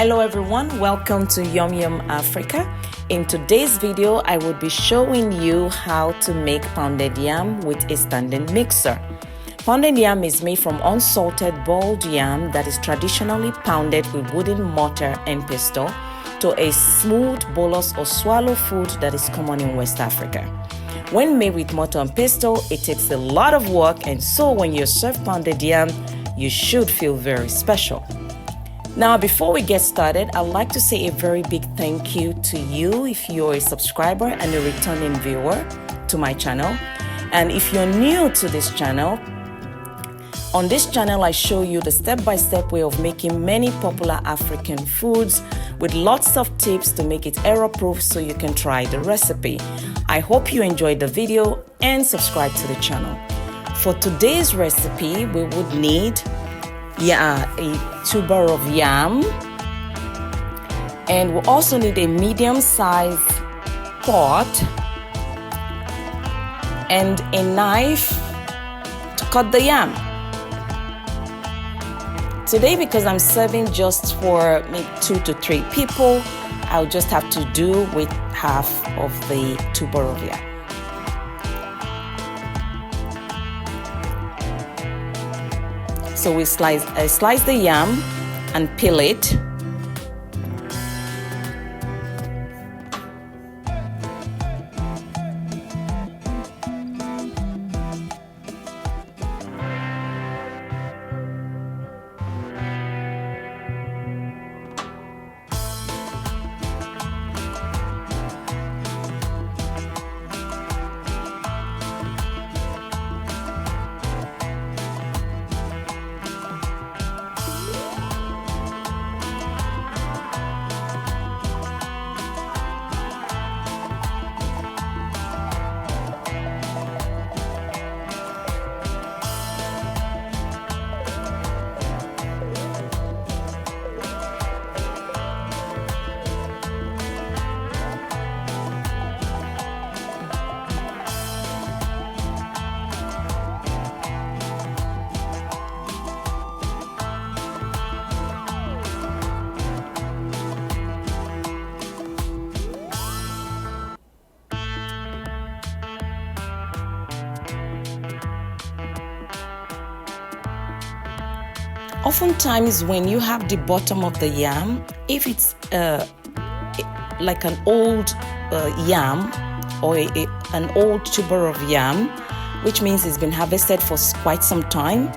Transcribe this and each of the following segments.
Hello everyone, welcome to YumYum Africa. In today's video, I will be showing you how to make pounded yam with a standing mixer. Pounded yam is made from unsalted boiled yam that is traditionally pounded with wooden mortar and pestle to a smooth bolus or swallow food that is common in West Africa. When made with mortar and pestle, it takes a lot of work, and so when you serve pounded yam, you should feel very special. Now, before we get started, I'd like to say a very big thank you to you if you're a subscriber and a returning viewer to my channel. And if you're new to this channel, on this channel, I show you the step-by-step way of making many popular African foods with lots of tips to make it error-proof so you can try the recipe. I hope you enjoyed the video and subscribe to the channel. For today's recipe, we would need a tuber of yam, and we also need a medium-sized pot and a knife to cut the yam. Today, because I'm serving just for maybe 2 to 3 people, I'll just have to do with half of the tuber of yam. So we slice the yam and peel it. Oftentimes, when you have the bottom of the yam, if it's like an old yam or an old tuber of yam, which means it's been harvested for quite some time,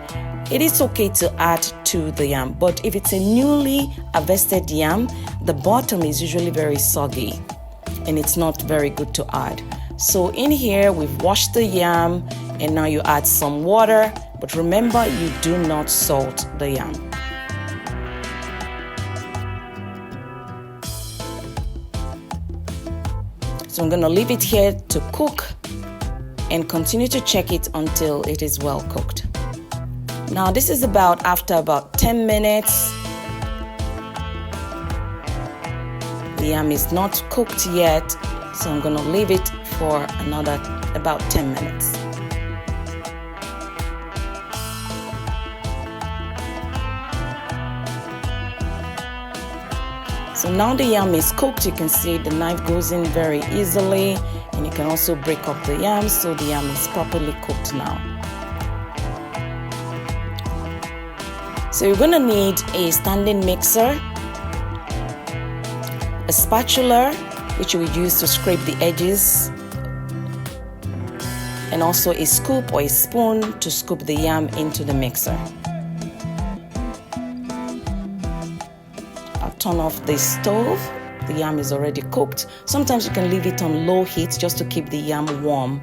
it is okay to add to the yam. But if it's a newly harvested yam, the bottom is usually very soggy and it's not very good to add. So in here, we've washed the yam and now you add some water. But remember, you do not salt the yam. So I'm going to leave it here to cook and continue to check it until it is well cooked. Now this is after about 10 minutes. The yam is not cooked yet, so I'm going to leave it for another about 10 minutes. So now the yam is cooked. You can see the knife goes in very easily, and you can also break up the yam, so the yam is properly cooked now. So you're gonna need a standing mixer, a spatula, which you will use to scrape the edges, and also a scoop or a spoon to scoop the yam into the mixer. Turn off the stove. The yam is already cooked. Sometimes you can leave it on low heat just to keep the yam warm.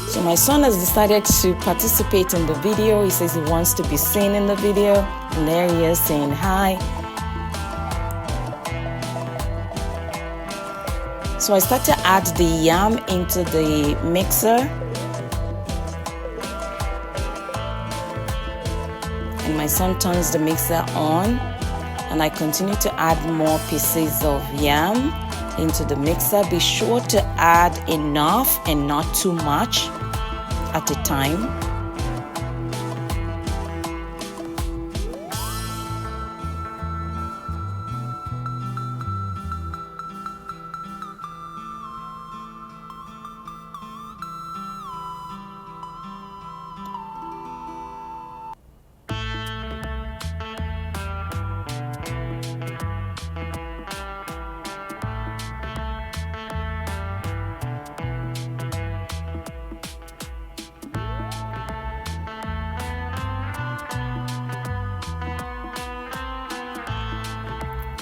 So my son has decided to participate in the video. He says he wants to be seen in the video, and there he is saying hi. So I start to add the yam into the mixer, and my son turns the mixer on, and I continue to add more pieces of yam into the mixer. Be sure to add enough and not too much at a time.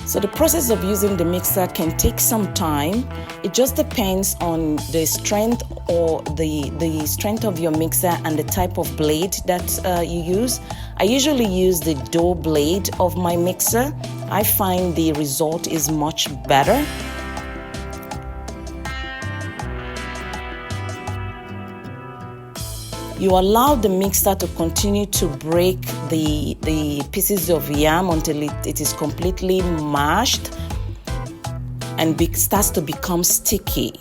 So the process of using the mixer can take some time. It just depends on the strength or the strength of your mixer and the type of blade that you use. I usually use the dough blade of my mixer. I find the result is much better. You allow the mixer to continue to break the pieces of yam until it is completely mashed and starts to become sticky.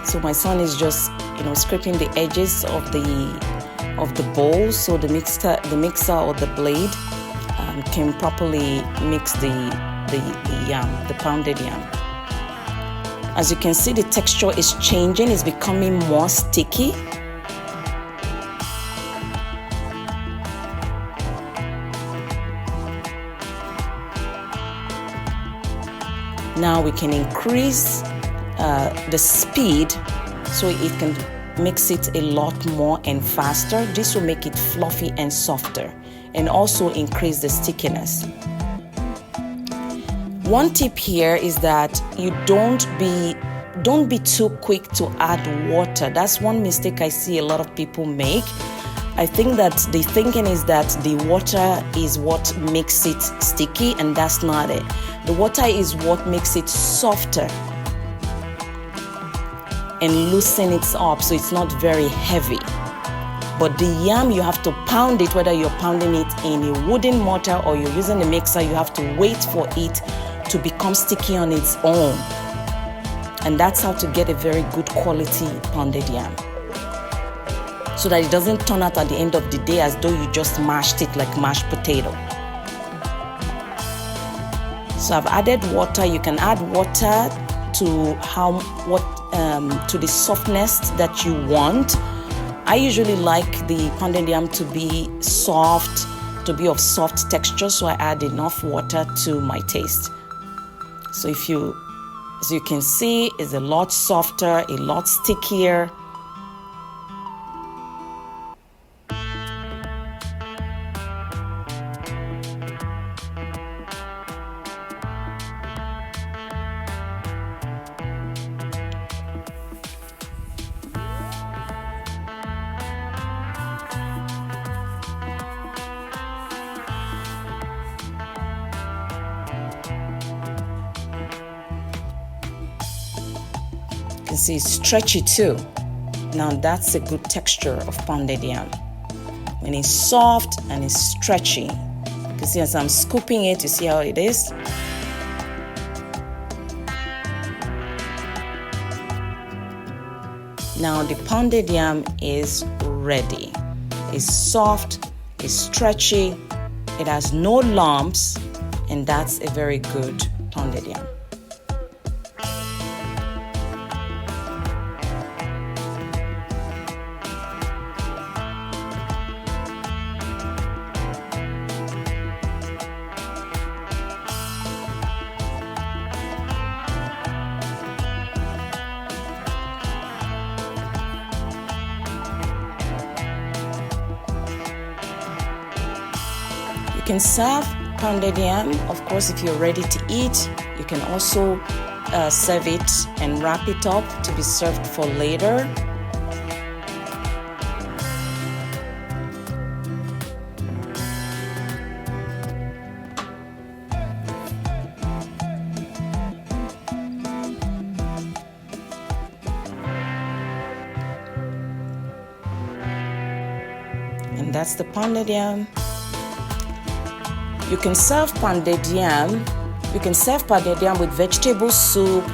So my son is just, scraping the edges of the bowl so the mixer or the blade can properly mix the yam, the pounded yam. As you can see, the texture is changing, it's becoming more sticky. Now we can increase the speed so it can mix it a lot more and faster. This will make it fluffy and softer and also increase the stickiness. One tip here is that you don't be too quick to add water. That's one mistake I see a lot of people make. I think that the thinking is that the water is what makes it sticky, and that's not it. The water is what makes it softer and loosen it up so it's not very heavy. But the yam, you have to pound it, whether you're pounding it in a wooden mortar or you're using a mixer, you have to wait for it to become sticky on its own. And that's how to get a very good quality pounded yam, so that it doesn't turn out at the end of the day as though you just mashed it like mashed potato. So I've added water. You can add water to the softness that you want. I usually like the pounded yam to be soft, to be of soft texture, so I add enough water to my taste. So as you can see, it's a lot softer, a lot stickier. You can see it's stretchy too. Now that's a good texture of pounded yam. When it's soft and it's stretchy. You can see as I'm scooping it, you see how it is? Now the pounded yam is ready. It's soft, it's stretchy, it has no lumps, and that's a very good pounded yam. You can serve pounded yam, of course, if you're ready to eat. You can also serve it and wrap it up to be served for later. And that's the pounded yam. You can serve pounded yam. You can serve pounded yam with vegetable soup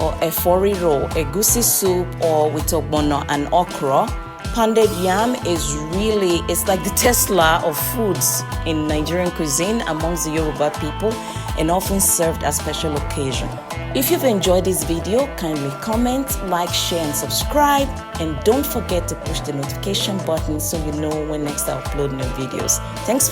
or eforiro, egusi soup, or with ogbono and okra. Pounded yam is really, it's like the Tesla of foods in Nigerian cuisine amongst the Yoruba people, and often served at special occasion. If you've enjoyed this video, kindly comment, like, share and subscribe, and don't forget to push the notification button so you know when next I upload new videos. Thanks.